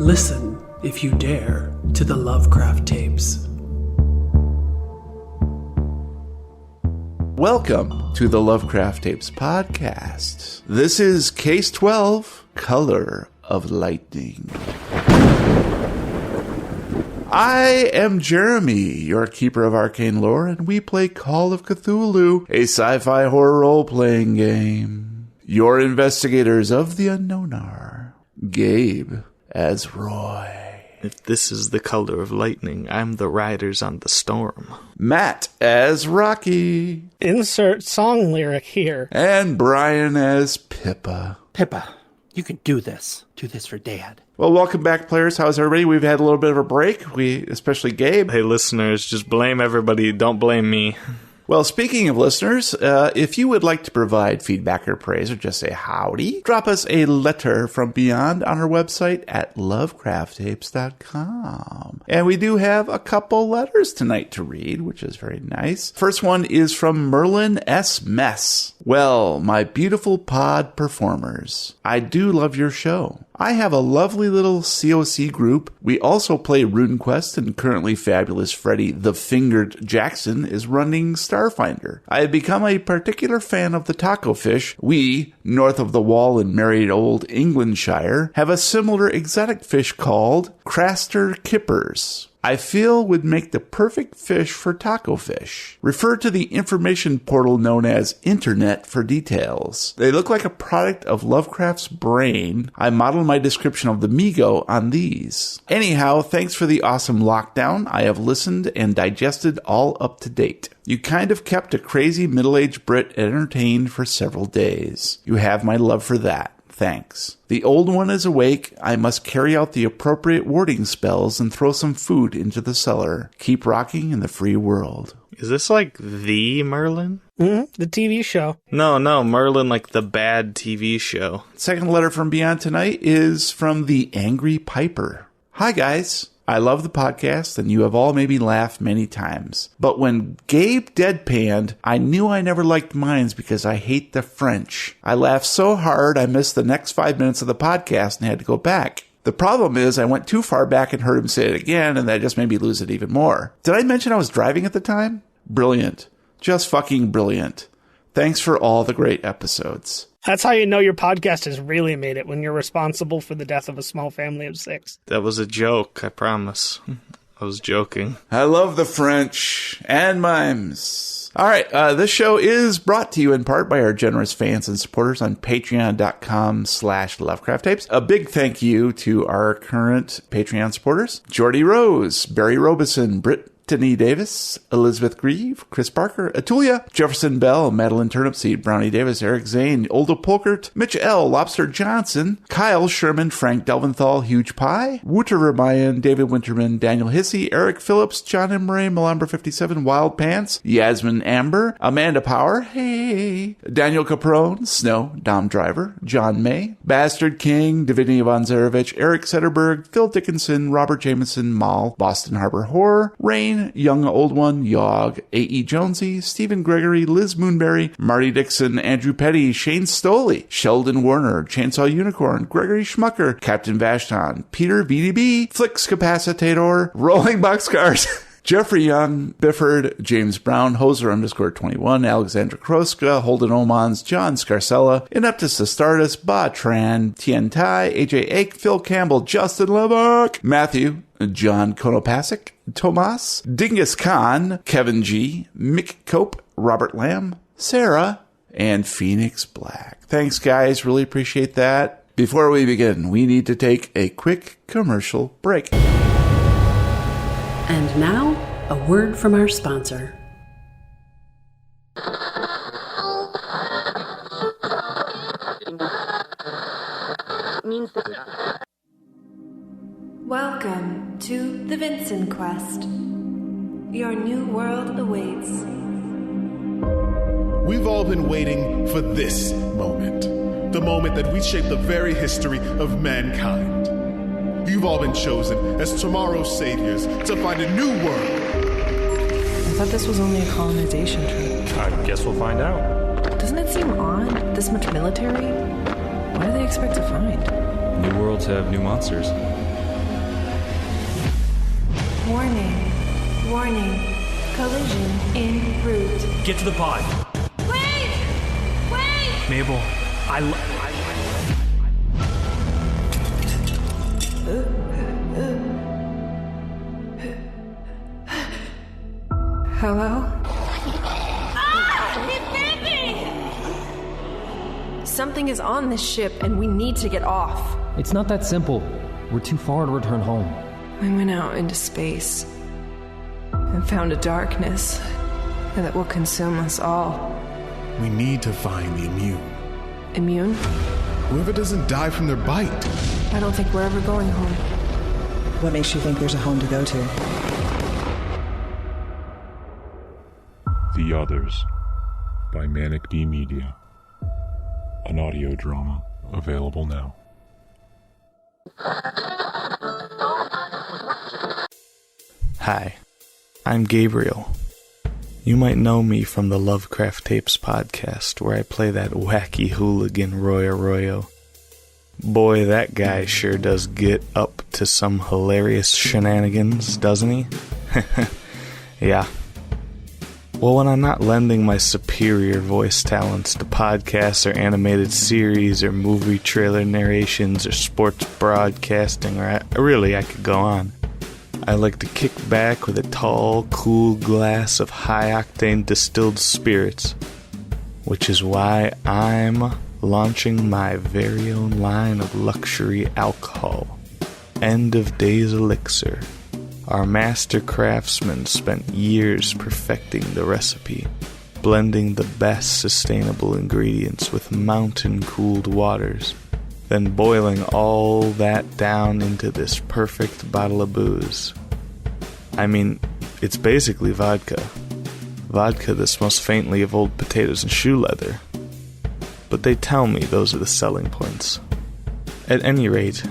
Listen, if you dare, to the Lovecraft Tapes. Welcome to the Lovecraft Tapes podcast. This is Case 12, Color of Lightning. I am Jeremy, your keeper of arcane lore, and we play Call of Cthulhu, a sci-fi horror role-playing game. Your investigators of the unknown are Gabe as Roy. If this is the color of lightning, I'm the riders on the storm. Matt as Rocky. Insert song lyric here. And Brian as Pippa. Pippa, you can do this. Do this for Dad. Well, welcome back, players. How's everybody? We've had a little bit of a break. Especially Gabe. Hey, listeners, just blame everybody. Don't blame me. Well, speaking of listeners, if you would like to provide feedback or praise or just say howdy, drop us a letter from beyond on our website at lovecrafttapes.com. And we do have a couple letters tonight to read, which is very nice. First one is from Merlin S. Mess. Well, my beautiful pod performers, I do love your show. I have a lovely little COC group. We also play RuneQuest, and currently Fabulous Freddy the Fingered Jackson is running Starfinder. I have become a particular fan of the taco fish. We, north of the wall in merry old Englandshire, have a similar exotic fish called Craster Kippers. I feel would make the perfect fish for taco fish. Refer to the information portal known as Internet for details. They look like a product of Lovecraft's brain. I modeled my description of the Migo on these. Anyhow, thanks for the awesome lockdown. I have listened and digested all up to date. You kind of kept a crazy middle-aged Brit entertained for several days. You have my love for that. Thanks. The old one is awake. I must carry out the appropriate warding spells and throw some food into the cellar. Keep rocking in the free world. Is this like the Merlin? The TV show. No, Merlin like the bad TV show. Second letter from Beyond tonight is from the Angry Piper. Hi, guys. I love the podcast, and you have all made me laugh many times. But when Gabe deadpanned, I knew I never liked mines because I hate the French. I laughed so hard I missed the next 5 minutes of the podcast and had to go back. The problem is I went too far back and heard him say it again, and that just made me lose it even more. Did I mention I was driving at the time? Brilliant. Just fucking brilliant. Thanks for all the great episodes. That's how you know your podcast has really made it, when you're responsible for the death of a small family of 6. That was a joke, I promise. I was joking. I love the French and mimes. All right, this show is brought to you in part by our generous fans and supporters on patreon.com/Lovecraft Tapes. A big thank you to our current Patreon supporters: Jordy Rose, Barry Robeson, Brittany Davis, Elizabeth Grieve, Chris Parker, Atulia, Jefferson Bell, Madeline Turnipseed, Brownie Davis, Eric Zane, Olda Polkert, Mitch L., Lobster Johnson, Kyle Sherman, Frank Delventhal, Huge Pie, Wouter Vermeyen, David Winterman, Daniel Hissey, Eric Phillips, John M. Ray, Malambra 57, Wild Pants, Yasmin Amber, Amanda Power, hey, Daniel Caprone, Snow, Dom Driver, John May, Bastard King, Divinity Von Zarevich, Eric Setterberg, Phil Dickinson, Robert Jameson, Mal, Boston Harbor Horror, Rain, Young Old One, Yogg, A.E. Jonesy, Stephen Gregory, Liz Moonberry, Marty Dixon, Andrew Petty, Shane Stoley, Sheldon Warner, Chainsaw Unicorn, Gregory Schmucker, Captain Vashton, Peter VDB, Flix Capacitator, Rolling Boxcars, Jeffrey Young, Bifford, James Brown, Hoser _21, Alexandra Kroska, Holden Omans, John Scarcella, Ineptus Astartes, Ba Tran, Tien Tai, AJ Ake, Phil Campbell, Justin Lebuck, Matthew, John Konopasek, Tomas, Dingus Khan, Kevin G, Mick Cope, Robert Lamb, Sarah, and Phoenix Black. Thanks, guys. Really appreciate that. Before we begin, we need to take a quick commercial break. And now, a word from our sponsor. Welcome to the Vincent Quest. Your new world awaits. We've all been waiting for this moment. The moment that we shape the very history of mankind. You've all been chosen as tomorrow's saviors to find a new world. I thought this was only a colonization trip. I guess we'll find out. Doesn't it seem odd? This much military? What do they expect to find? New worlds have new monsters. Warning. Warning. Collision en route. Get to the pod. Wait! Wait! Mabel, Hello? Ah! He bit me! Something is on this ship and we need to get off. It's not that simple. We're too far to return home. I went out into space and found a darkness that will consume us all. We need to find the immune. Immune? Whoever doesn't die from their bite. I don't think we're ever going home. What makes you think there's a home to go to? The Others by Manic Bee Media. An audio drama available now. Hi, I'm Gabriel. You might know me from the Lovecraft Tapes podcast, where I play that wacky hooligan Roy Arroyo. Boy, that guy sure does get up to some hilarious shenanigans, doesn't he? Yeah. Well, when I'm not lending my superior voice talents to podcasts or animated series or movie trailer narrations or sports broadcasting, or I could go on. I like to kick back with a tall, cool glass of high-octane distilled spirits, which is why I'm launching my very own line of luxury alcohol, End of Days Elixir. Our master craftsman spent years perfecting the recipe, blending the best sustainable ingredients with mountain-cooled waters, then boiling all that down into this perfect bottle of booze. I mean, it's basically vodka. Vodka that smells faintly of old potatoes and shoe leather. But they tell me those are the selling points. At any rate,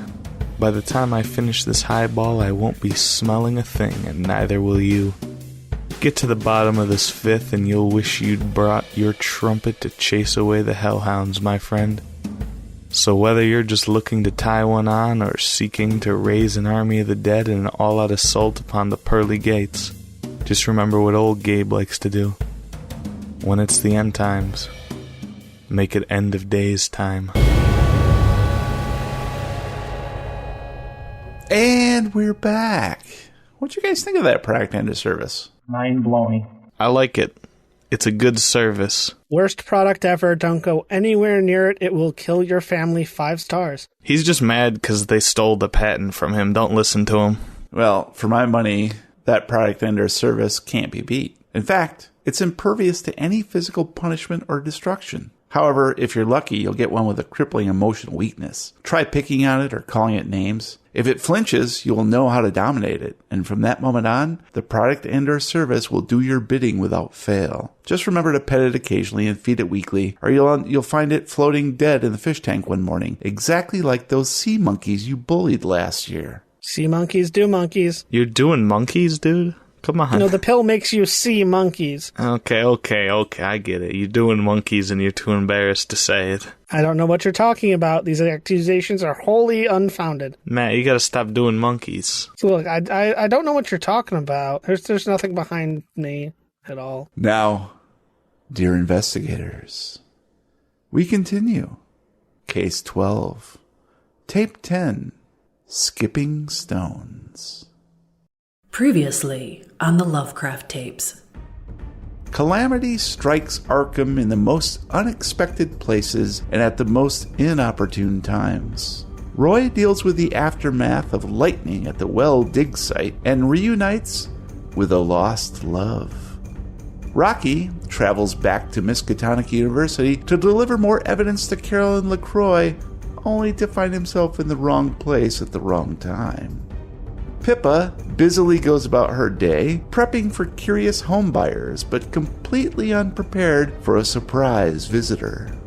by the time I finish this highball, I won't be smelling a thing, and neither will you. Get to the bottom of this fifth, and you'll wish you'd brought your trumpet to chase away the hellhounds, my friend. So whether you're just looking to tie one on, or seeking to raise an army of the dead in an all-out assault upon the pearly gates, just remember what old Gabe likes to do. When it's the end times, make it end of days time. And we're back. What'd you guys think of that product end of service? Mind-blowing. I like it. It's a good service. Worst product ever. Don't go anywhere near it. It will kill your family. 5 stars. He's just mad because they stole the patent from him. Don't listen to him. Well, for my money, that product end or service can't be beat. In fact, it's impervious to any physical punishment or destruction. However, if you're lucky, you'll get one with a crippling emotional weakness. Try picking on it or calling it names. If it flinches, you will know how to dominate it. And from that moment on, the product and or service will do your bidding without fail. Just remember to pet it occasionally and feed it weekly, or you'll find it floating dead in the fish tank one morning, exactly like those sea monkeys you bullied last year. Sea monkeys do monkeys. You're doing monkeys, dude? Come on. No, the pill makes you see monkeys. Okay, I get it. You're doing monkeys and you're too embarrassed to say it. I don't know what you're talking about. These accusations are wholly unfounded. Matt, you gotta stop doing monkeys. So look, I don't know what you're talking about. There's nothing behind me at all. Now, dear investigators, we continue. Case 12. Tape 10. Skipping Stones. Previously on the Lovecraft Tapes. Calamity strikes Arkham in the most unexpected places and at the most inopportune times. Roy deals with the aftermath of lightning at the well dig site and reunites with a lost love. Rocky travels back to Miskatonic University to deliver more evidence to Carolyn LaCroix, only to find himself in the wrong place at the wrong time. Pippa busily goes about her day, prepping for curious homebuyers, but completely unprepared for a surprise visitor.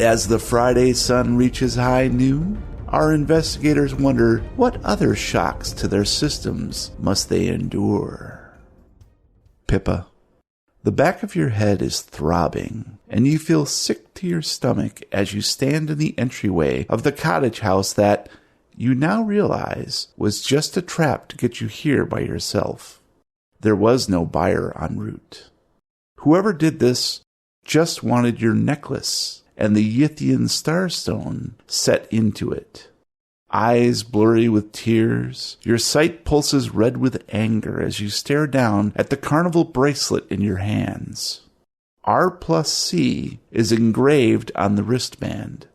As the Friday sun reaches high noon, our investigators wonder what other shocks to their systems must they endure. Pippa, the back of your head is throbbing, and you feel sick to your stomach as you stand in the entryway of the cottage house that, you now realize was just a trap to get you here by yourself. There was no buyer en route. Whoever did this just wanted your necklace and the Yithian starstone set into it. Eyes blurry with tears, your sight pulses red with anger as you stare down at the carnival bracelet in your hands. R+C is engraved on the wristband.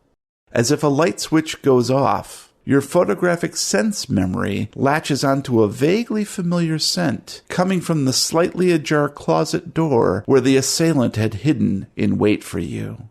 As if a light switch goes off, your photographic sense memory latches onto a vaguely familiar scent coming from the slightly ajar closet door where the assailant had hidden in wait for you.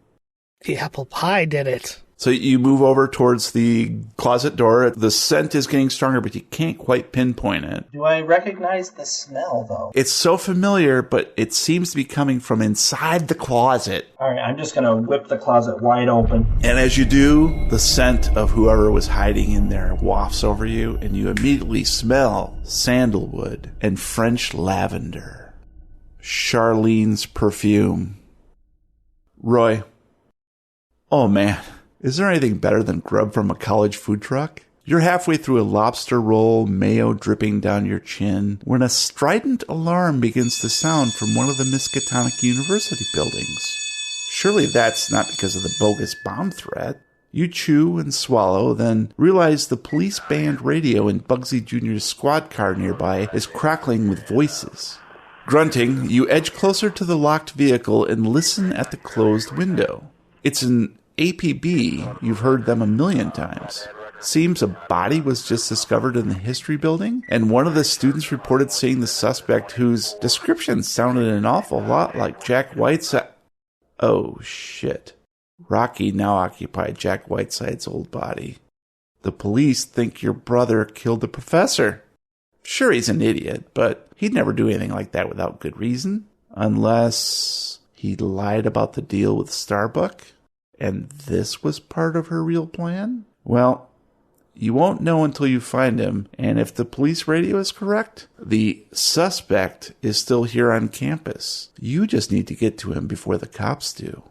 The apple pie did it. So you move over towards the closet door. The scent is getting stronger, but you can't quite pinpoint it. Do I recognize the smell, though? It's so familiar, but it seems to be coming from inside the closet. All right, I'm just going to whip the closet wide open. And as you do, the scent of whoever was hiding in there wafts over you, and you immediately smell sandalwood and French lavender. Charlene's perfume. Roy. Oh, man. Is there anything better than grub from a college food truck? You're halfway through a lobster roll, mayo dripping down your chin, when a strident alarm begins to sound from one of the Miskatonic University buildings. Surely that's not because of the bogus bomb threat. You chew and swallow, then realize the police band radio in Bugsy Jr.'s squad car nearby is crackling with voices. Grunting, you edge closer to the locked vehicle and listen at the closed window. It's an APB, you've heard them a million times. Seems a body was just discovered in the history building, and one of the students reported seeing the suspect whose description sounded an awful lot like Jack Whiteside. Oh, shit. Rocky now occupied Jack Whiteside's old body. The police think your brother killed the professor. Sure, he's an idiot, but he'd never do anything like that without good reason. Unless he lied about the deal with Starbuck? And this was part of her real plan? Well, you won't know until you find him, and if the police radio is correct, the suspect is still here on campus. You just need to get to him before the cops do.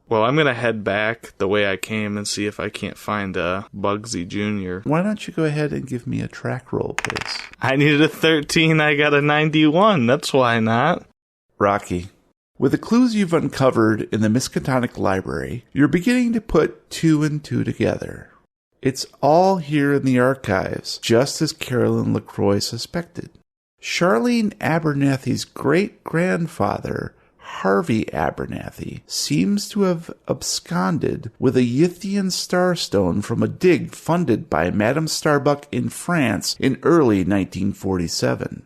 Well, I'm going to head back the way I came and see if I can't find Bugsy Jr. Why don't you go ahead and give me a track roll, please? I needed a 13, I got a 91, that's why not. Rocky. With the clues you've uncovered in the Miskatonic Library, you're beginning to put two and two together. It's all here in the archives, just as Carolyn LaCroix suspected. Charlene Abernathy's great-grandfather, Harvey Abernathy, seems to have absconded with a Yithian starstone from a dig funded by Madame Starbuck in France in early 1947.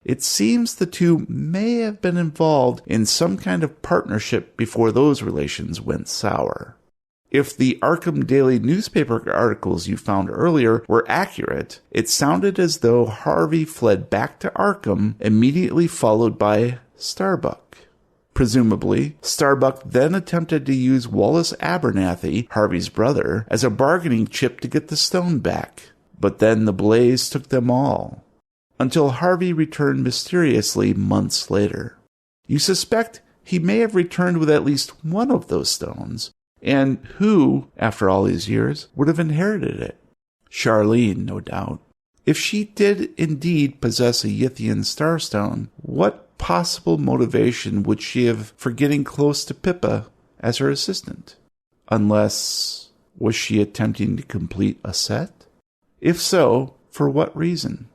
It seems the two may have been involved in some kind of partnership before those relations went sour. If the Arkham Daily newspaper articles you found earlier were accurate, it sounded as though Harvey fled back to Arkham, immediately followed by Starbuck. Presumably, Starbuck then attempted to use Wallace Abernathy, Harvey's brother, as a bargaining chip to get the stone back. But then the blaze took them all. Until Harvey returned mysteriously months later. You suspect he may have returned with at least one of those stones, and who, after all these years, would have inherited it? Charlene, no doubt. If she did indeed possess a Yithian starstone, what possible motivation would she have for getting close to Pippa as her assistant? Unless, was she attempting to complete a set? If so, for what reason?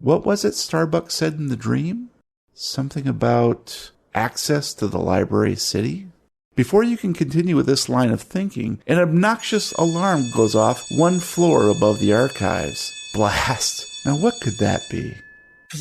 What was it Starbuck said in the dream? Something about access to the library city? Before you can continue with this line of thinking, an obnoxious alarm goes off 1 floor above the archives. Blast. Now what could that be?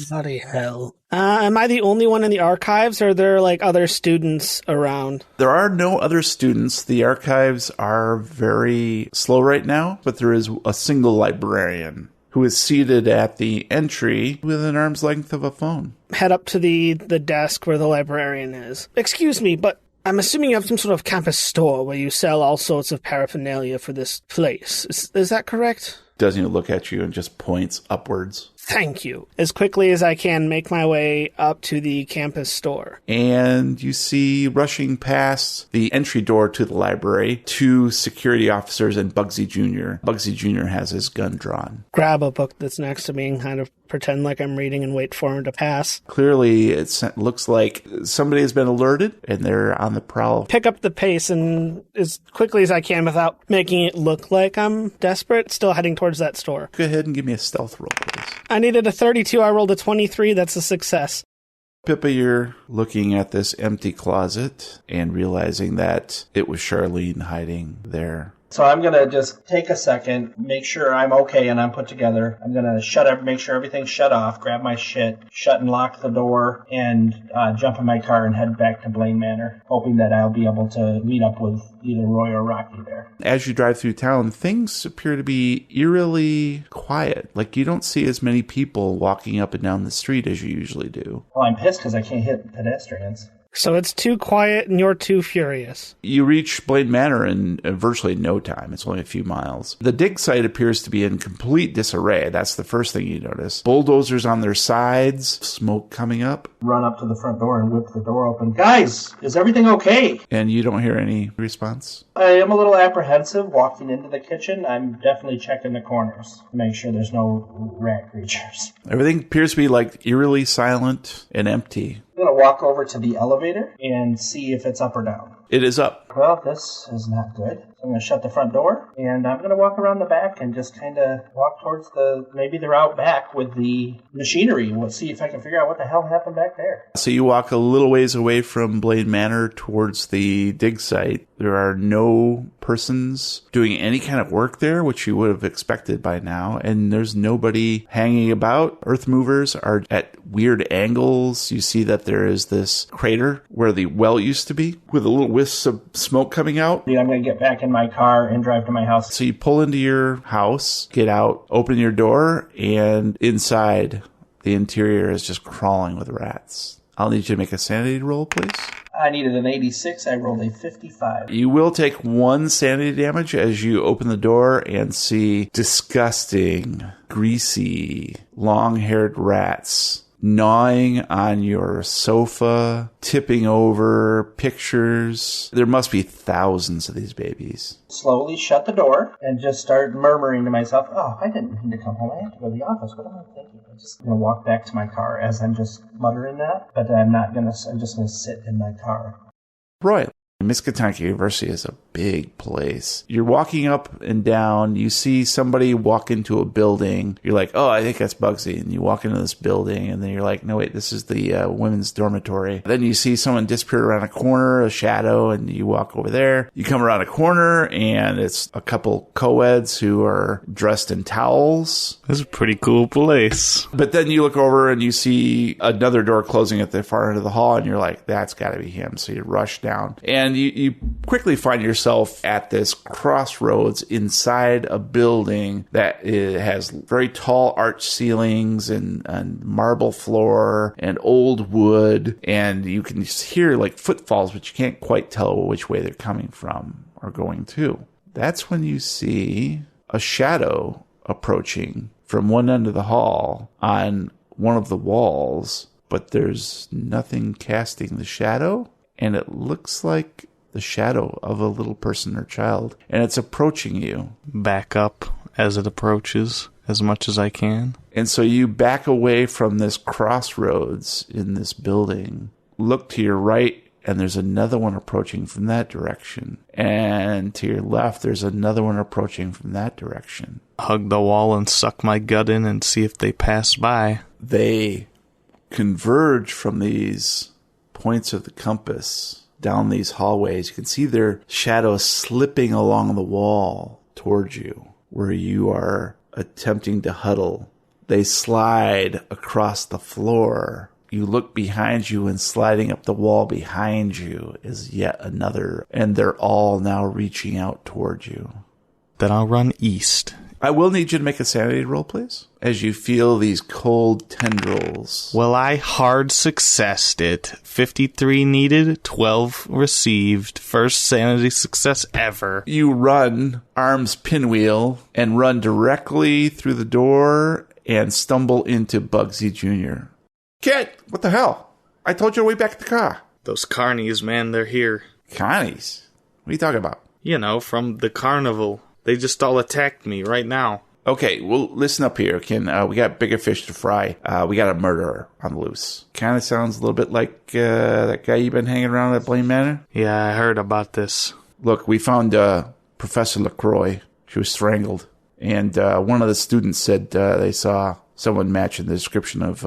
Bloody hell. Am I the only one in the archives, or are there, other students around? There are no other students. The archives are very slow right now, but there is a single librarian who is seated at the entry with an arm's length of a phone. Head up to the desk where the librarian is. Excuse me, but I'm assuming you have some sort of campus store where you sell all sorts of paraphernalia for this place. Is that correct? Doesn't even look at you and just points upwards. Thank you. As quickly as I can, make my way up to the campus store. And you see rushing past the entry door to the library 2 security officers and Bugsy Jr. Bugsy Jr. has his gun drawn. Grab a book that's next to me and kind of pretend like I'm reading and wait for him to pass. Clearly, it looks like somebody has been alerted and they're on the prowl. Pick up the pace and as quickly as I can without making it look like I'm desperate, still heading towards that store. Go ahead and give me a stealth roll, please. I needed a 32. I rolled a 23. That's a success. Pippa, you're looking at this empty closet and realizing that it was Charlene hiding there. So I'm going to just take a second, make sure I'm okay and I'm put together. I'm going to make sure everything's shut off, grab my shit, shut and lock the door, and jump in my car and head back to Blaine Manor, hoping that I'll be able to meet up with either Roy or Rocky there. As you drive through town, things appear to be eerily quiet. Like you don't see as many people walking up and down the street as you usually do. Well, I'm pissed because I can't hit pedestrians. So it's too quiet and you're too furious. You reach Blaine Manor in virtually no time. It's only a few miles. The dig site appears to be in complete disarray. That's the first thing you notice. Bulldozers on their sides, smoke coming up. Run up to the front door and whip the door open. Guys, is everything okay? And you don't hear any response? I am a little apprehensive walking into the kitchen. I'm definitely checking the corners to make sure there's no rat creatures. Everything appears to be like eerily silent and empty. I'm going to walk over to the elevator and see if it's up or down. It is up. Well, this is not good. So I'm going to shut the front door, and I'm going to walk around the back and just kind of walk towards maybe they're out back with the machinery. We'll see if I can figure out what the hell happened back there. So you walk a little ways away from Blaine Manor towards the dig site. There are no persons doing any kind of work there, which you would have expected by now. And there's nobody hanging about. Earth movers are at weird angles. You see that there is this crater where the well used to be with a little wisp of smoke coming out. I'm going to get back in my car and drive to my house. So you pull into your house, get out, open your door, and inside the interior is just crawling with rats. I'll need you to make a sanity roll, please. I needed an 86. I rolled a 55. You will take 1 sanity damage as you open the door and see disgusting, greasy, long-haired rats gnawing on your sofa, tipping over pictures. There must be thousands of these babies. Slowly shut the door and just start murmuring to myself, oh, I didn't mean to come home. I have to go to the office. What am I thinking? I'm just going to walk back to my car as I'm just muttering that, but I'm just going to sit in my car. Roy, Miskatonic University is a big place. You're walking up and down. You see somebody walk into a building. You're like, oh, I think that's Bugsy. And you walk into this building, and then you're like, no, wait, this is the women's dormitory. Then you see someone disappear around a corner, a shadow, and you walk over there. You come around a corner, and it's a couple co-eds who are dressed in towels. This is a pretty cool place. But then you look over, and you see another door closing at the far end of the hall, and you're like, that's got to be him. So you rush down. And you quickly find yourself at this crossroads inside a building that has very tall arch ceilings and marble floor and old wood. And you can just hear like footfalls, but you can't quite tell which way they're coming from or going to. That's when you see a shadow approaching from one end of the hall on one of the walls, but there's nothing casting the shadow. And it looks like the shadow of a little person or child. And it's approaching you. Back up as it approaches as much as I can. And so you back away from this crossroads in this building. Look to your right, and there's another one approaching from that direction. And to your left, there's another one approaching from that direction. Hug the wall and suck my gut in and see if they pass by. They converge from these points of the compass down these hallways. You can see their shadows slipping along the wall towards you where you are attempting to huddle. They slide across the floor. You look behind you, and sliding up the wall behind you is yet another, and they're all now reaching out towards you. Then I'll run east. I will need you to make a sanity roll, please, as you feel these cold tendrils. Well, I hard successed it. 53 needed, 12 received. First sanity success ever. You run, arms pinwheel, and run directly through the door and stumble into Bugsy Jr. Kid, what the hell? I told you to wait back at the car. Those carnies, man, they're here. Carnies? What are you talking about? You know, from the carnival. They just all attacked me right now. Okay, well, listen up here, Ken. We got bigger fish to fry. We got a murderer on the loose. Kind of sounds a little bit like that guy you've been hanging around at Blaine Manor. Yeah, I heard about this. Look, we found Professor LaCroix. She was strangled. And one of the students said they saw someone matching the description of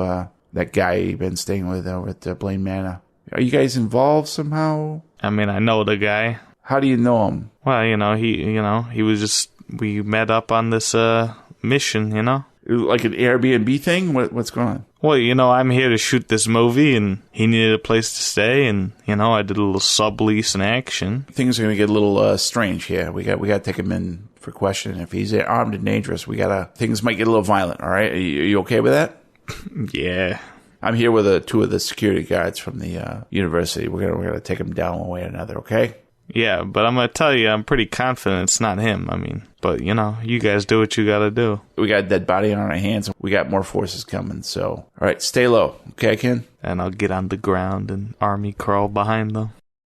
that guy you've been staying with over at Blaine Manor. Are you guys involved somehow? I mean, I know the guy. How do you know him? Well, he was just... We met up on this mission, Like an Airbnb thing? What's going on? Well, I'm here to shoot this movie, and he needed a place to stay, and, I did a little sublease in action. Things are going to get a little strange here. We got to take him in for question. If he's armed and dangerous, things might get a little violent, all right? Are you okay with that? Yeah. I'm here with two of the security guards from the university. We're gonna take him down one way or another, okay? Yeah, but I'm going to tell you, I'm pretty confident it's not him. I mean, but, you guys do what you got to do. We got a dead body on our hands. We got more forces coming, so... All right, stay low, okay, Ken? And I'll get on the ground and army crawl behind them.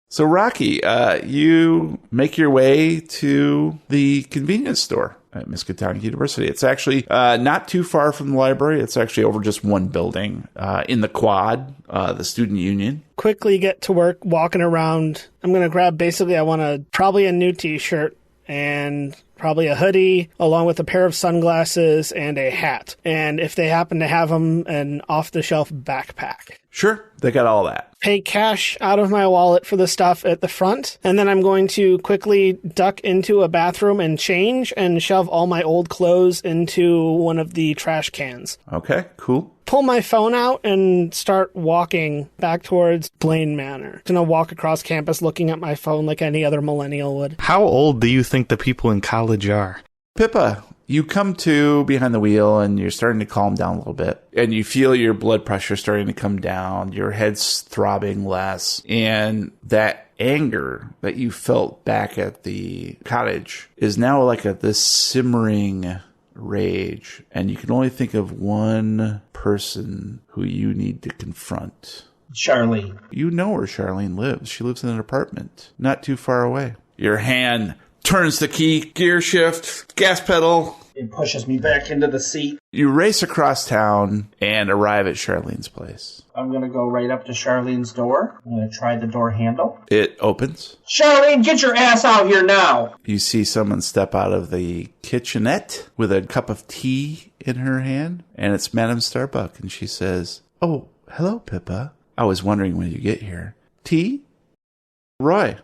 So, Rocky, you make your way to the convenience store at Miskatonic University. It's actually not too far from the library. It's actually over just one building in the quad, the student union. Quickly get to work, walking around. I'm going to grab, I want probably a new t-shirt and probably a hoodie, along with a pair of sunglasses and a hat. And if they happen to have them, an off-the-shelf backpack. Sure, they got all that. Pay cash out of my wallet for the stuff at the front, and then I'm going to quickly duck into a bathroom and change and shove all my old clothes into one of the trash cans. Okay, cool. Pull my phone out and start walking back towards Blaine Manor. Gonna walk across campus looking at my phone like any other millennial would. How old do you think the people in college are? Pippa, you come to behind the wheel and you're starting to calm down a little bit. And you feel your blood pressure starting to come down. Your head's throbbing less. And that anger that you felt back at the cottage is now like this simmering rage. And you can only think of one person who you need to confront. Charlene. You know where Charlene lives. She lives in an apartment not too far away. Your hand turns the key, gear shift, gas pedal. It pushes me back into the seat. You race across town and arrive at Charlene's place. I'm going to go right up to Charlene's door. I'm going to try the door handle. It opens. Charlene, get your ass out here now! You see someone step out of the kitchenette with a cup of tea in her hand, and it's Madame Starbuck, and she says, "Oh, hello, Pippa. I was wondering when you get here. Tea? Roy."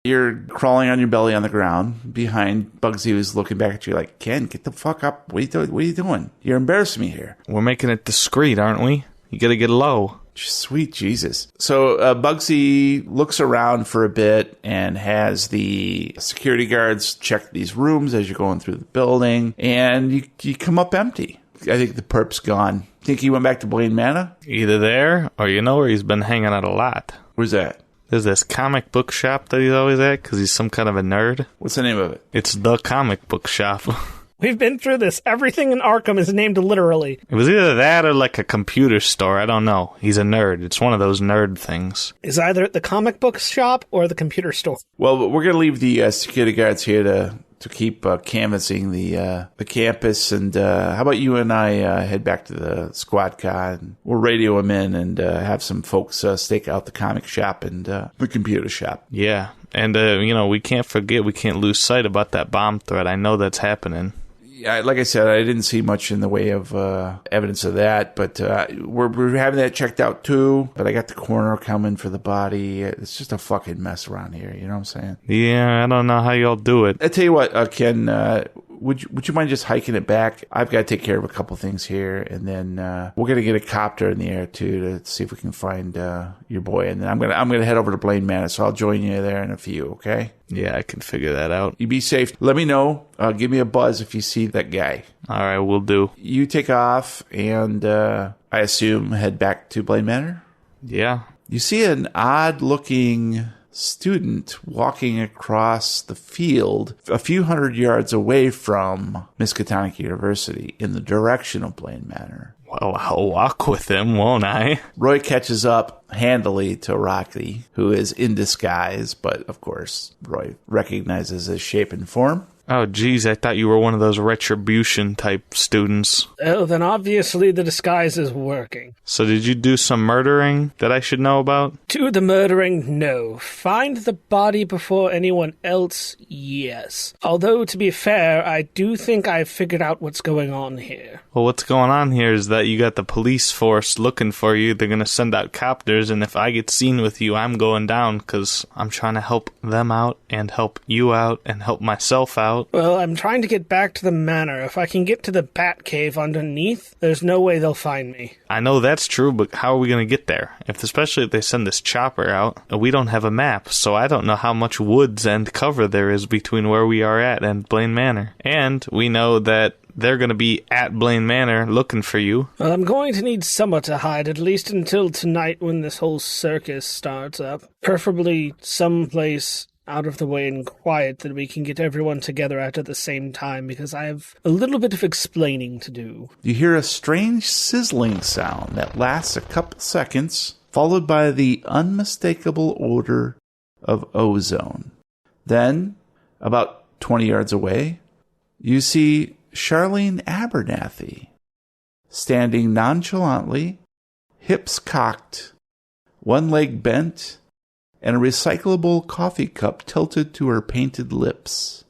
You're crawling on your belly on the ground behind Bugsy, who's looking back at you like, "Ken, get the fuck up. What are you doing? You're embarrassing me here." We're making it discreet, aren't we? You gotta get low. Sweet Jesus. So Bugsy looks around for a bit and has the security guards check these rooms as you're going through the building, and you come up empty. I think the perp's gone. Think he went back to Blaine Manor? Either there, or you know where he's been hanging out a lot. Where's that? There's this comic book shop that he's always at because he's some kind of a nerd. What's the name of it? It's the comic book shop. We've been through this. Everything in Arkham is named literally. It was either that or like a computer store. I don't know. He's a nerd. It's one of those nerd things. It's either the comic book shop or the computer store. Well, we're going to leave the security guards here to keep canvassing the campus. And how about you and I head back to the squad car and we'll radio them in and have some folks stake out the comic shop and the computer shop. Yeah. And, we can't forget, we can't lose sight about that bomb threat. I know that's happening. Yeah, like I said, I didn't see much in the way of evidence of that, but we're having that checked out too. But I got the coroner coming for the body. It's just a fucking mess around here. You know what I'm saying? Yeah, I don't know how y'all do it. I tell you what, Ken, would you mind just hiking it back? I've got to take care of a couple things here, and then we're gonna get a copter in the air too to see if we can find your boy. And then I'm gonna head over to Blaine Manor, so I'll join you there in a few. Okay? Yeah, I can figure that out. You be safe. Let me know. Give me a buzz if you see that guy. All right, will do. You take off and I assume head back to Blaine Manor? Yeah. You see an odd-looking student walking across the field a few hundred yards away from Miskatonic University in the direction of Blaine Manor. Well, I'll walk with him, won't I? Roy catches up handily to Rocky, who is in disguise, but of course, Roy recognizes his shape and form. Oh, geez, I thought you were one of those retribution-type students. Oh, then obviously the disguise is working. So did you do some murdering that I should know about? Do the murdering? No. Find the body before anyone else? Yes. Although, to be fair, I do think I've figured out what's going on here. Well, what's going on here is that you got the police force looking for you. They're going to send out copters, and if I get seen with you, I'm going down because I'm trying to help them out and help you out and help myself out. Well, I'm trying to get back to the manor. If I can get to the bat cave underneath, there's no way they'll find me. I know that's true, but how are we going to get there? Especially if they send this chopper out, we don't have a map, so I don't know how much woods and cover there is between where we are at and Blaine Manor. And we know that they're going to be at Blaine Manor looking for you. Well, I'm going to need somewhere to hide, at least until tonight when this whole circus starts up. Preferably someplace out of the way and quiet that we can get everyone together at the same time, because I have a little bit of explaining to do. You hear a strange sizzling sound that lasts a couple seconds, followed by the unmistakable odor of ozone. Then, about 20 yards away, you see Charlene Abernathy, standing nonchalantly, hips cocked, one leg bent, and a recyclable coffee cup tilted to her painted lips.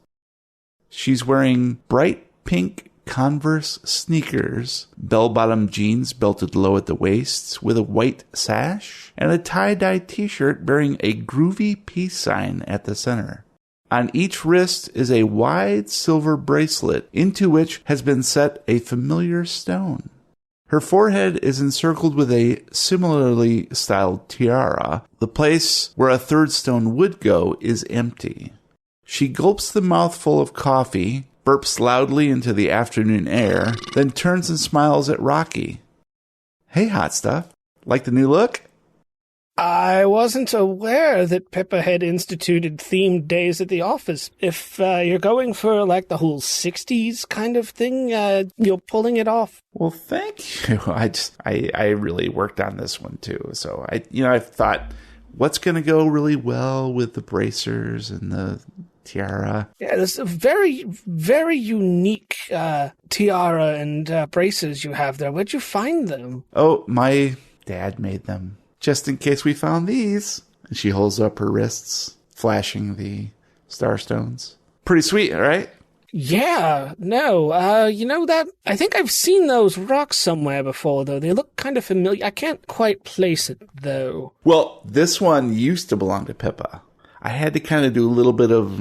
She's wearing bright pink Converse sneakers, bell-bottom jeans belted low at the waists with a white sash, and a tie-dye t-shirt bearing a groovy peace sign at the center. On each wrist is a wide silver bracelet into which has been set a familiar stone. Her forehead is encircled with a similarly styled tiara. The place where a third stone would go is empty. She gulps the mouthful of coffee, burps loudly into the afternoon air, then turns and smiles at Rocky. Hey, hot stuff. Like the new look? I wasn't aware that Pippa had instituted themed days at the office. If you're going for like the whole 60s kind of thing, you're pulling it off. Well, thank you. I really worked on this one too. So I thought, what's going to go really well with the bracers and the tiara? Yeah, there's a very, very unique tiara and braces you have there. Where'd you find them? Oh, my dad made them. Just in case we found these. And she holds up her wrists, flashing the starstones. Pretty sweet, right? Yeah, no, you know that? I think I've seen those rocks somewhere before, though. They look kind of familiar. I can't quite place it, though. Well, this one used to belong to Pippa. I had to kind of do a little bit of,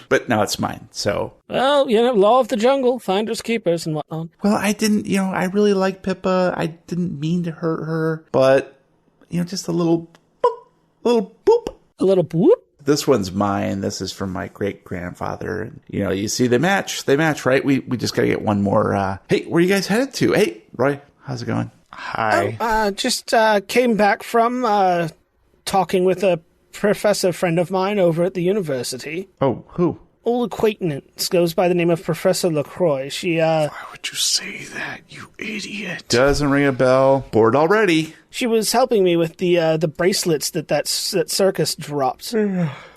but now it's mine, so. Well, law of the jungle, finders, keepers, and whatnot. Well, I didn't, I really like Pippa. I didn't mean to hurt her, but, just a little boop. A little boop? This one's mine. This is from my great-grandfather. And, you see they match, right? We just got to get one more. Hey, where are you guys headed to? Hey, Roy, how's it going? Hi. Just came back from talking with a professor friend of mine over at the university. Oh, who? Old acquaintance, goes by the name of Professor LaCroix. She, Why would you say that, you idiot? Doesn't ring a bell. Bored already. She was helping me with the bracelets that circus dropped.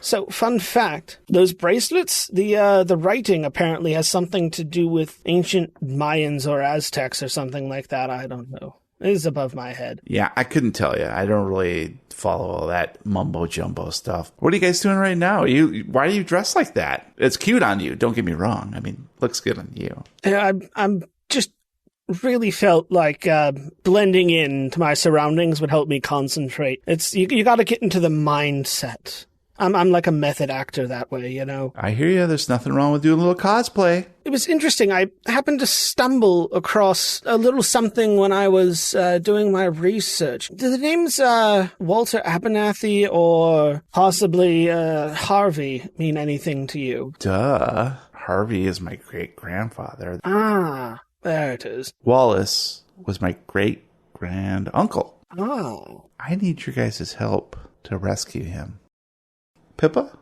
So, fun fact, those bracelets, the writing apparently has something to do with ancient Mayans or Aztecs or something like that. I don't know. It is above my head. Yeah, I couldn't tell you. I don't really follow all that mumbo-jumbo stuff. What are you guys doing right now? Why are you dressed like that? It's cute on you. Don't get me wrong. I mean, looks good on you. I'm just really felt like blending in to my surroundings would help me concentrate. It's you got to get into the mindset. I'm like a method actor that way, I hear you. There's nothing wrong with doing a little cosplay. It was interesting. I happened to stumble across a little something when I was doing my research. Do the names Walter Abernathy or possibly Harvey mean anything to you? Duh. Harvey is my great-grandfather. Ah, there it is. Wallace was my great-grand-uncle. Oh. I need your guys' help to rescue him. Pippa?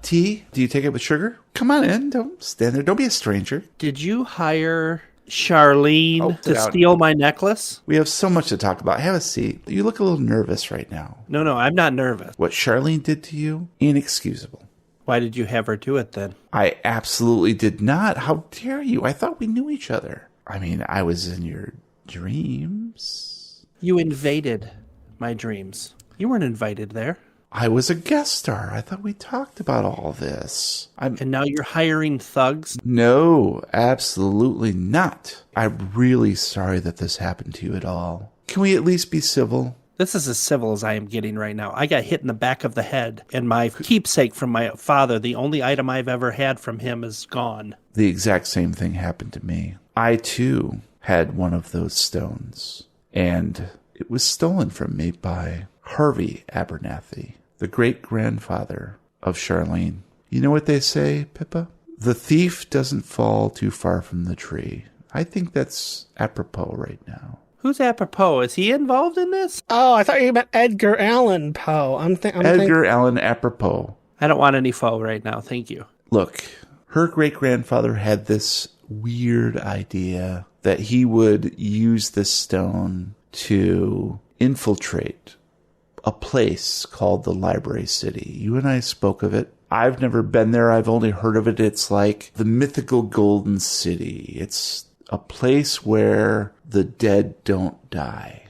Tea? Do you take it with sugar? Come on in. Don't stand there. Don't be a stranger. Did you hire Charlene to down. steal my necklace? We have so much to talk about. Have a seat. You look a little nervous right now. No, I'm not nervous. What Charlene did to you? Inexcusable. Why did you have her do it then? I absolutely did not. How dare you? I thought we knew each other. I mean, I was in your dreams. You invaded my dreams. You weren't invited there. I was a guest star. I thought we talked about all this. And now you're hiring thugs? No, absolutely not. I'm really sorry that this happened to you at all. Can we at least be civil? This is as civil as I am getting right now. I got hit in the back of the head, and my keepsake from my father, the only item I've ever had from him, is gone. The exact same thing happened to me. I, too, had one of those stones, and it was stolen from me by Harvey Abernathy, the great-grandfather of Charlene. You know what they say, Pippa? The thief doesn't fall too far from the tree. I think that's apropos right now. Who's apropos? Is he involved in this? Oh, I thought you meant Edgar Allan Poe. Edgar Allan apropos. I don't want any foe right now, thank you. Look, her great-grandfather had this weird idea that he would use this stone to infiltrate a place called the Library City. You and I spoke of it. I've never been there. I've only heard of it. It's like the mythical Golden City. It's a place where the dead don't die.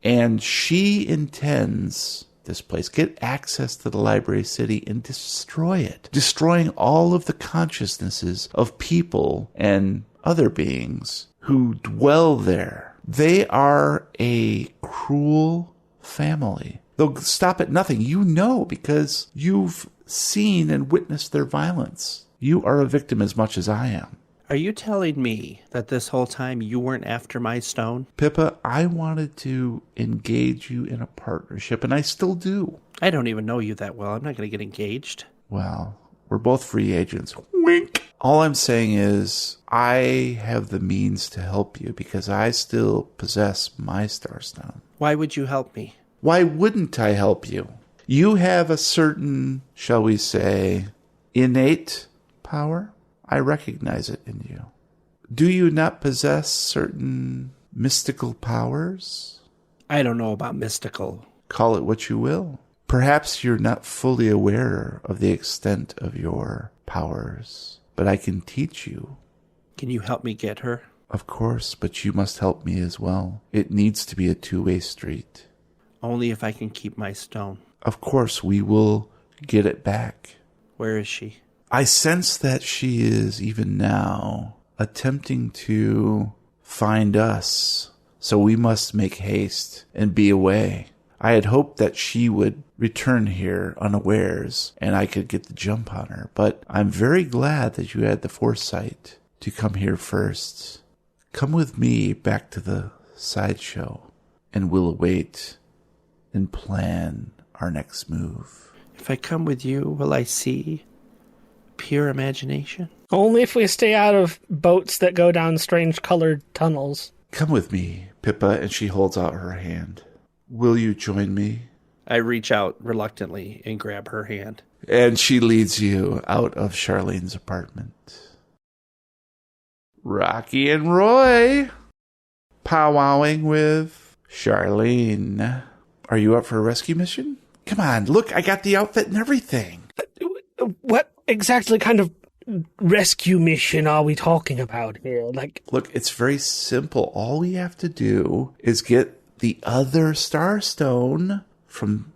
And she intends, this place, get access to the Library City and destroy it. Destroying all of the consciousnesses of people and other beings who dwell there. They are a cruel family. They'll stop at nothing. You know, because you've seen and witnessed their violence. You are a victim as much as I am. Are you telling me that this whole time you weren't after my stone? Pippa, I wanted to engage you in a partnership, and I still do. I don't even know you that well. I'm not going to get engaged. Well, we're both free agents. Wink. All I'm saying is I have the means to help you because I still possess my Starstone. Why would you help me? Why wouldn't I help you? You have a certain, shall we say, innate power. I recognize it in you. Do you not possess certain mystical powers? I don't know about mystical. Call it what you will. Perhaps you're not fully aware of the extent of your powers, but I can teach you. Can you help me get her? Of course, but you must help me as well. It needs to be a two-way street. Only if I can keep my stone. Of course, we will get it back. Where is she? I sense that she is, even now, attempting to find us. So we must make haste and be away. I had hoped that she would return here unawares and I could get the jump on her. But I'm very glad that you had the foresight to come here first. Come with me back to the sideshow and we'll await and plan our next move. If I come with you, will I see pure imagination? Only if we stay out of boats that go down strange colored tunnels. Come with me, Pippa, and she holds out her hand. Will you join me? I reach out reluctantly and grab her hand. And she leads you out of Charlene's apartment. Rocky and Roy, powwowing with Charlene. Are you up for a rescue mission? Come on, look, I got the outfit and everything. What exactly kind of rescue mission are we talking about here? Look, it's very simple. All we have to do is get the other Starstone from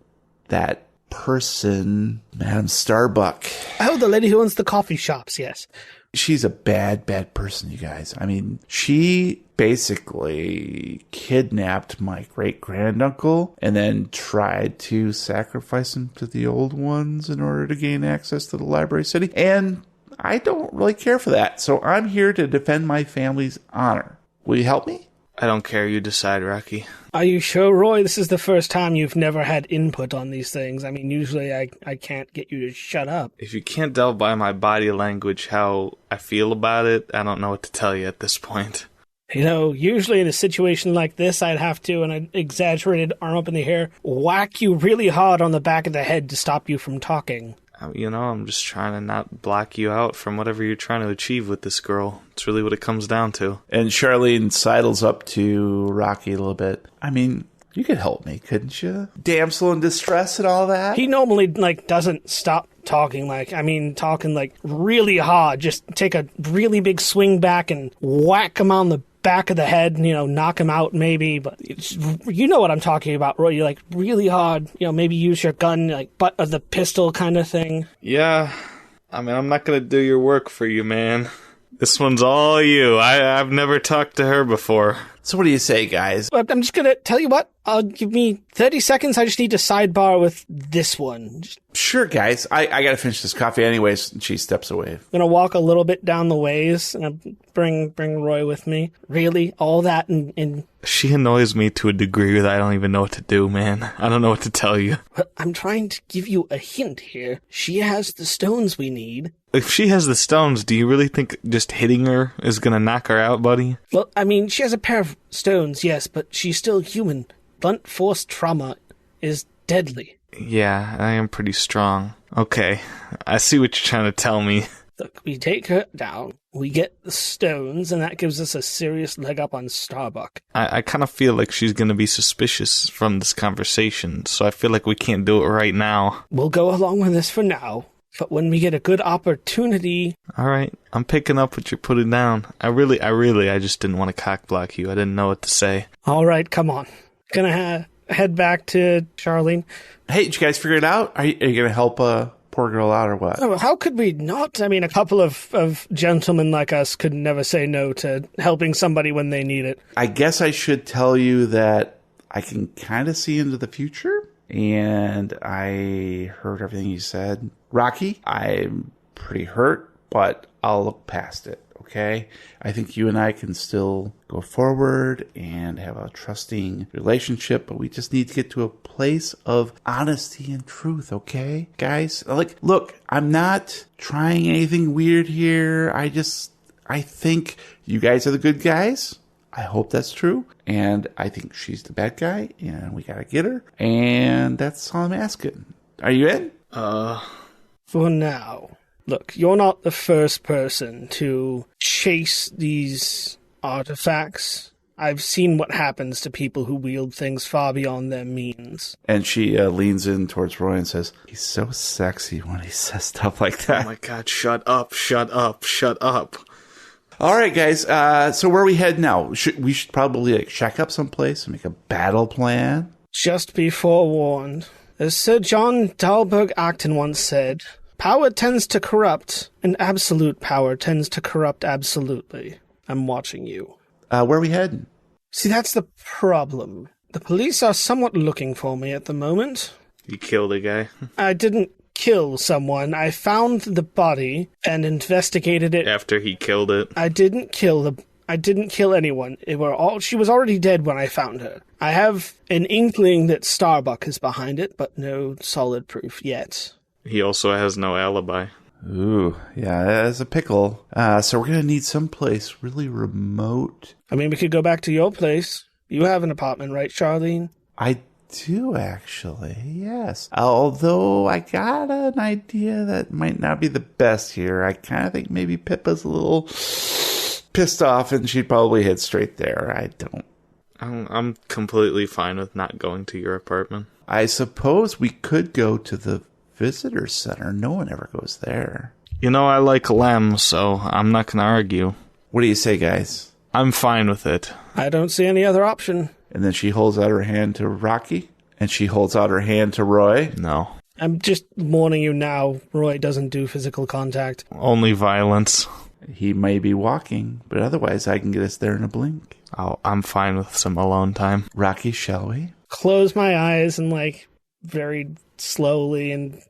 that person, Madame Starbuck. Oh, the lady who owns the coffee shops, yes. She's a bad, bad person, you guys. I mean, she basically kidnapped my great-granduncle and then tried to sacrifice him to the old ones in order to gain access to the Library City. And I don't really care for that. So I'm here to defend my family's honor. Will you help me? I don't care. You decide, Rocky. Are you sure, Roy? This is the first time you've never had input on these things. I mean, usually I can't get you to shut up. If you can't tell by my body language how I feel about it, I don't know what to tell you at this point. You know, usually in a situation like this, I'd have to, in an exaggerated arm up in the air, whack you really hard on the back of the head to stop you from talking. You know, I'm just trying to not block you out from whatever you're trying to achieve with this girl. It's really what it comes down to. And Charlene sidles up to Rocky a little bit. I mean, you could help me, couldn't you? Damsel in distress and all that. He normally, doesn't stop talking, talking, really hard. Just take a really big swing back and whack him on the back of the head, knock him out maybe. But you know what I'm talking about, Roy. You really hard, maybe use your gun, butt of the pistol kind of thing. Yeah. I mean, I'm not going to do your work for you, man. This one's all you. I've never talked to her before. So what do you say, guys? I'm just going to tell you what. Give me 30 seconds. I just need to sidebar with this one. Sure, guys. I got to finish this coffee anyways. She steps away. I'm going to walk a little bit down the ways and bring Roy with me. Really? All that in... She annoys me to a degree that I don't even know what to do, man. I don't know what to tell you. But I'm trying to give you a hint here. She has the stones we need. If she has the stones, do you really think just hitting her is going to knock her out, buddy? Well, I mean, she has a pair of stones, yes, but she's still human. Blunt force trauma is deadly. Yeah, I am pretty strong. Okay, I see what you're trying to tell me. Look, we take her down, we get the stones, and that gives us a serious leg up on Starbuck. I kind of feel like she's going to be suspicious from this conversation, so I feel like we can't do it right now. We'll go along with this for now, but when we get a good opportunity... Alright, I'm picking up what you're putting down. I just didn't want to cockblock you. I didn't know what to say. Alright, come on. Gonna head back to Charlene. Hey, did you guys figure it out? Are you gonna help poor girl out or what? Oh, how could we not? I mean, a couple of gentlemen like us could never say no to helping somebody when they need it. I guess I should tell you that I can kind of see into the future, and I heard everything you said. Rocky, I'm pretty hurt, but I'll look past it. Okay, I think you and I can still go forward and have a trusting relationship, but we just need to get to a place of honesty and truth, okay? Guys, look, I'm not trying anything weird here. I think you guys are the good guys. I hope that's true. And I think she's the bad guy, and we gotta get her. And that's all I'm asking. Are you in? For now. Look, you're not the first person to chase these artifacts. I've seen what happens to people who wield things far beyond their means. And she leans in towards Roy and says, he's so sexy when he says stuff like that. Oh my god, shut up, shut up, shut up. All right, guys, so where are we heading now? We should probably shack up someplace and make a battle plan. Just be forewarned. As Sir John Dalberg Acton once said... Power tends to corrupt, and absolute power tends to corrupt absolutely. I'm watching you. Where are we heading? See, that's the problem. The police are somewhat looking for me at the moment. You killed a guy? I didn't kill someone. I found the body and investigated it. After he killed it? I didn't kill anyone. She was already dead when I found her. I have an inkling that Starbuck is behind it, but no solid proof yet. He also has no alibi. Ooh, yeah, that's a pickle. So we're going to need someplace really remote. I mean, we could go back to your place. You have an apartment, right, Charlene? I do, actually, yes. Although I got an idea that might not be the best here. I kind of think maybe Pippa's a little pissed off and she'd probably head straight there. I don't. I'm completely fine with not going to your apartment. I suppose we could go to the visitor center. No one ever goes there. You know, I like Lem, so I'm not going to argue. What do you say, guys? I'm fine with it. I don't see any other option. And then she holds out her hand to Rocky, and she holds out her hand to Roy. No. I'm just warning you now, Roy doesn't do physical contact. Only violence. He may be walking, but otherwise I can get us there in a blink. Oh, I'm fine with some alone time. Rocky, shall we? Close my eyes and, very slowly and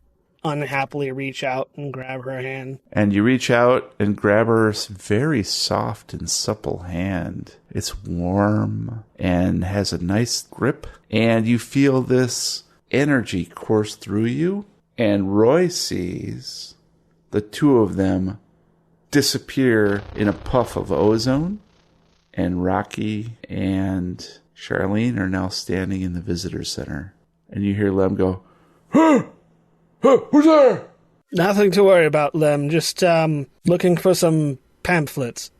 unhappily reach out and grab her hand. And you reach out and grab her very soft and supple hand. It's warm and has a nice grip. And you feel this energy course through you. And Roy sees the two of them disappear in a puff of ozone and Rocky and Charlene are now standing in the visitor center. And you hear Lem go, "Huh? Huh? Who's there?" Nothing to worry about, Lem. Just looking for some pamphlets.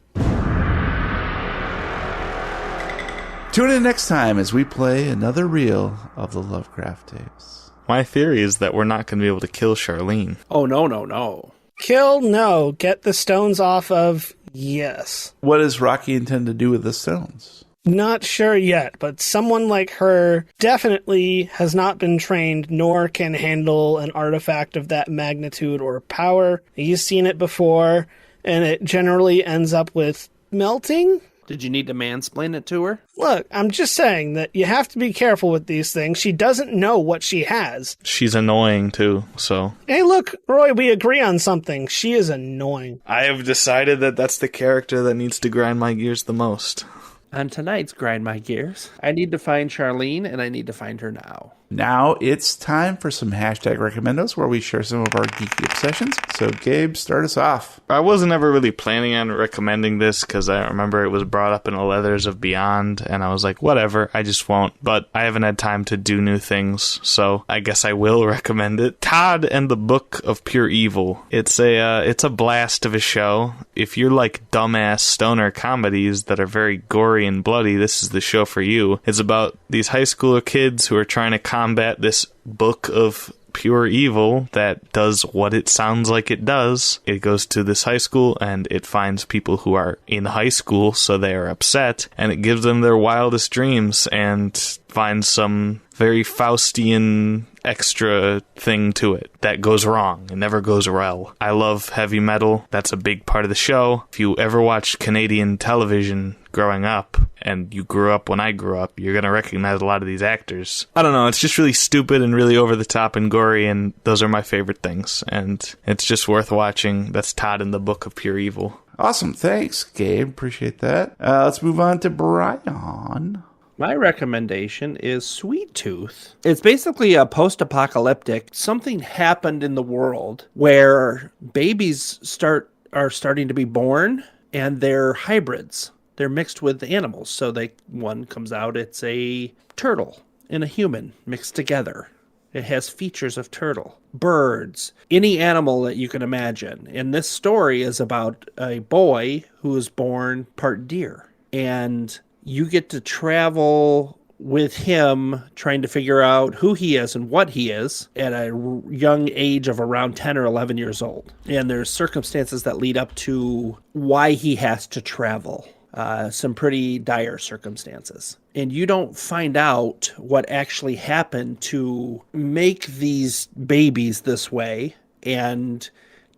Tune in next time as we play another reel of the Lovecraft tapes. My theory is that we're not going to be able to kill Charlene. Oh, no. Kill? No. Get the stones off of? Yes. What does Rocky intend to do with the stones? Not sure yet, but someone like her definitely has not been trained nor can handle an artifact of that magnitude or power. He's seen it before, and it generally ends up with melting. Did you need to mansplain it to her? Look, I'm just saying that you have to be careful with these things. She doesn't know what she has. She's annoying, too, so... Hey, look, Roy, we agree on something. She is annoying. I have decided that that's the character that needs to grind my gears the most. On tonight's Grind My Gears, I need to find Charlene, and I need to find her now. Now it's time for some hashtag recommendos where we share some of our geeky obsessions. So, Gabe, start us off. I wasn't ever really planning on recommending this because I remember it was brought up in the Leathers of Beyond, and I was like, whatever, I just won't. But I haven't had time to do new things, so I guess I will recommend it. Todd and the Book of Pure Evil. It's a blast of a show. If you're like dumbass stoner comedies that are very gory and bloody, this is the show for you. It's about these high schooler kids who are trying to combat this book of pure evil that does what it sounds like it does. It goes to this high school and it finds people who are in high school, so they are upset, and it gives them their wildest dreams and finds some very Faustian extra thing to it that goes wrong. It never goes well. I love heavy metal. That's a big part of the show. If you ever watched Canadian television growing up, and you grew up when I grew up, you're going to recognize a lot of these actors. I don't know, it's just really stupid and really over the top and gory, and those are my favorite things, and it's just worth watching. That's Todd in the Book of Pure Evil. Awesome, thanks, Gabe. Appreciate that. Let's move on to Brian. My recommendation is Sweet Tooth. It's basically a post-apocalyptic. Something happened in the world where babies are starting to be born, and they're hybrids. They're mixed with animals. So one comes out, it's a turtle and a human mixed together. It has features of turtle, birds, any animal that you can imagine. And this story is about a boy who is born part deer. And you get to travel with him trying to figure out who he is and what he is at a young age of around 10 or 11 years old. And there's circumstances that lead up to why he has to travel. Some pretty dire circumstances. And you don't find out what actually happened to make these babies this way and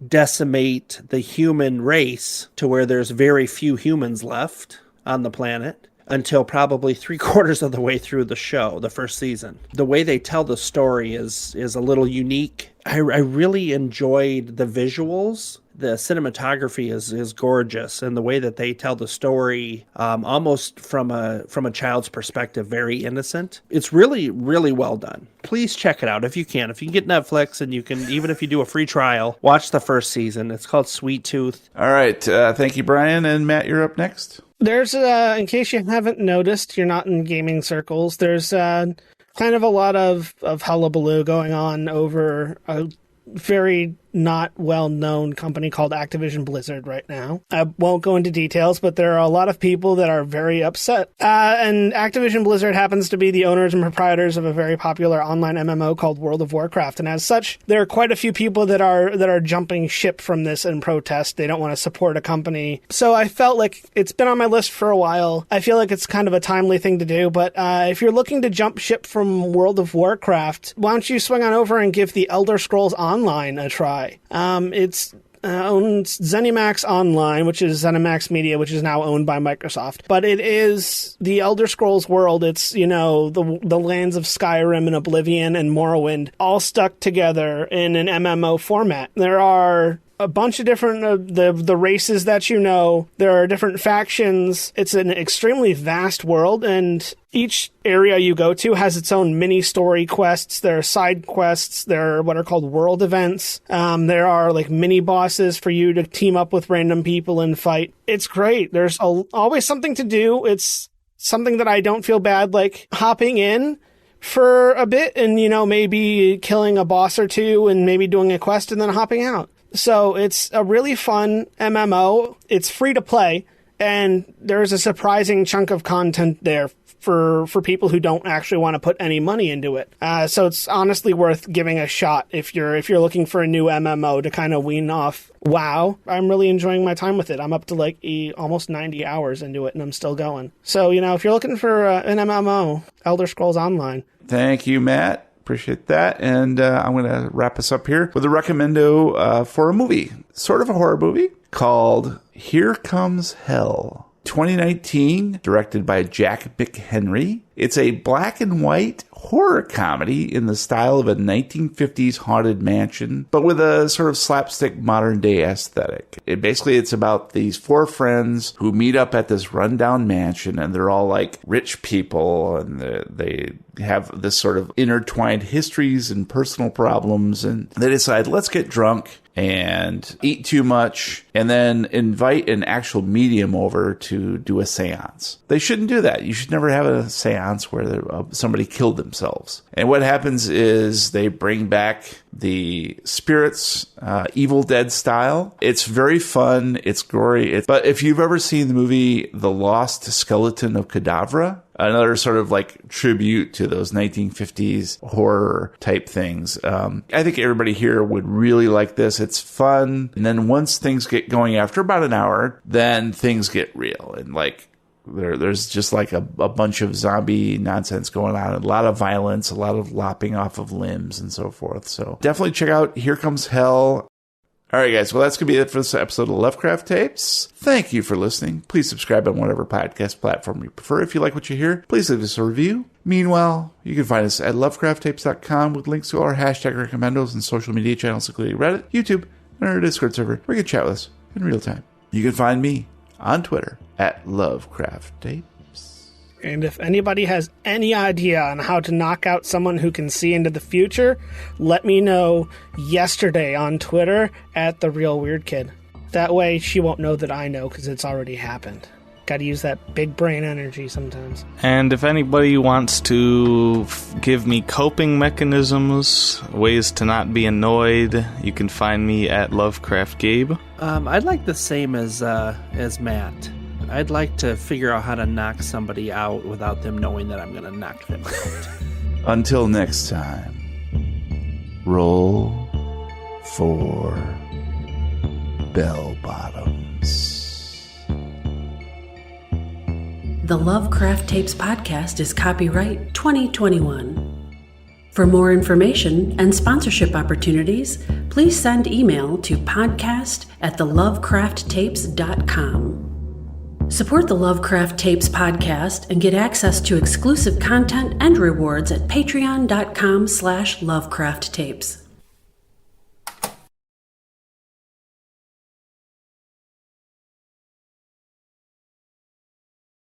decimate the human race to where there's very few humans left on the planet until probably 3/4 of the way through the show, the first season. The way they tell the story is a little unique. I really enjoyed the visuals. The cinematography is gorgeous, and the way that they tell the story, almost from a child's perspective, very innocent. It's really, really well done. Please check it out if you can. If you can get Netflix, and you can, even if you do a free trial, watch the first season. It's called Sweet Tooth. All right. Thank you, Brian. And Matt, you're up next. There's, in case you haven't noticed, you're not in gaming circles, there's kind of a lot of hullabaloo going on over a very not well-known company called Activision Blizzard right now. I won't go into details, but there are a lot of people that are very upset. And Activision Blizzard happens to be the owners and proprietors of a very popular online MMO called World of Warcraft. And as such, there are quite a few people that are jumping ship from this in protest. They don't want to support a company. So I felt like it's been on my list for a while. I feel like it's kind of a timely thing to do. But if you're looking to jump ship from World of Warcraft, why don't you swing on over and give the Elder Scrolls Online a try? It's owns ZeniMax Online, which is ZeniMax Media, which is now owned by Microsoft. But it is the Elder Scrolls world. It's, the lands of Skyrim and Oblivion and Morrowind all stuck together in an MMO format. There are a bunch of different the races that you know. There are different factions. It's an extremely vast world, and each area you go to has its own mini story quests. There are side quests. There are what are called world events. There are like mini bosses for you to team up with random people and fight. It's great. There's always something to do. It's something that I don't feel bad like hopping in for a bit and, you know, maybe killing a boss or two and maybe doing a quest and then hopping out. So it's a really fun MMO. It's free to play, and there's a surprising chunk of content there for people who don't actually want to put any money into it. So it's honestly worth giving a shot if you're looking for a new MMO to kind of wean off WoW. I'm really enjoying my time with it. I'm up to like almost 90 hours into it, and I'm still going. So, you know, if you're looking for an MMO, Elder Scrolls Online. Thank you, Matt. Appreciate that. And I'm going to wrap us up here with a recommendo for a movie, sort of a horror movie called Here Comes Hell. 2019, directed by Jack McHenry. It's a black and white horror comedy in the style of a 1950s haunted mansion, but with a sort of slapstick modern day aesthetic. It's about these four friends who meet up at this rundown mansion, and they're all like rich people, and they have this sort of intertwined histories and personal problems, and they decide, let's get drunk and eat too much, and then invite an actual medium over to do a seance. They shouldn't do that. You should never have a seance where somebody killed themselves. And what happens is they bring back the spirits, Evil Dead style. It's very fun. It's gory. But if you've ever seen the movie The Lost Skeleton of Cadavra, another sort of like tribute to those 1950s horror type things. I think everybody here would really like this. It's fun. And then once things get going after about an hour, then things get real. And like there's just like a bunch of zombie nonsense going on, a lot of violence, a lot of lopping off of limbs and so forth. So definitely check out Here Comes Hell. All right, guys. Well, that's going to be it for this episode of Lovecraft Tapes. Thank you for listening. Please subscribe on whatever podcast platform you prefer. If you like what you hear, please leave us a review. Meanwhile, you can find us at lovecrafttapes.com with links to all our hashtag recommendos and social media channels, including Reddit, YouTube, and our Discord server, where you can chat with us in real time. You can find me on Twitter at lovecrafttapes. And if anybody has any idea on how to knock out someone who can see into the future, let me know yesterday on Twitter at TheRealWeirdKid. That way she won't know that I know because it's already happened. Got to use that big brain energy sometimes. And if anybody wants to give me coping mechanisms, ways to not be annoyed, you can find me at LovecraftGabe. I'd like the same as Matt. I'd like to figure out how to knock somebody out without them knowing that I'm going to knock them out. Until next time, roll for bell bottoms. The Lovecraft Tapes podcast is copyright 2021. For more information and sponsorship opportunities, please send email to podcast@thelovecrafttapes.com. Support the Lovecraft Tapes podcast and get access to exclusive content and rewards at patreon.com/lovecrafttapes.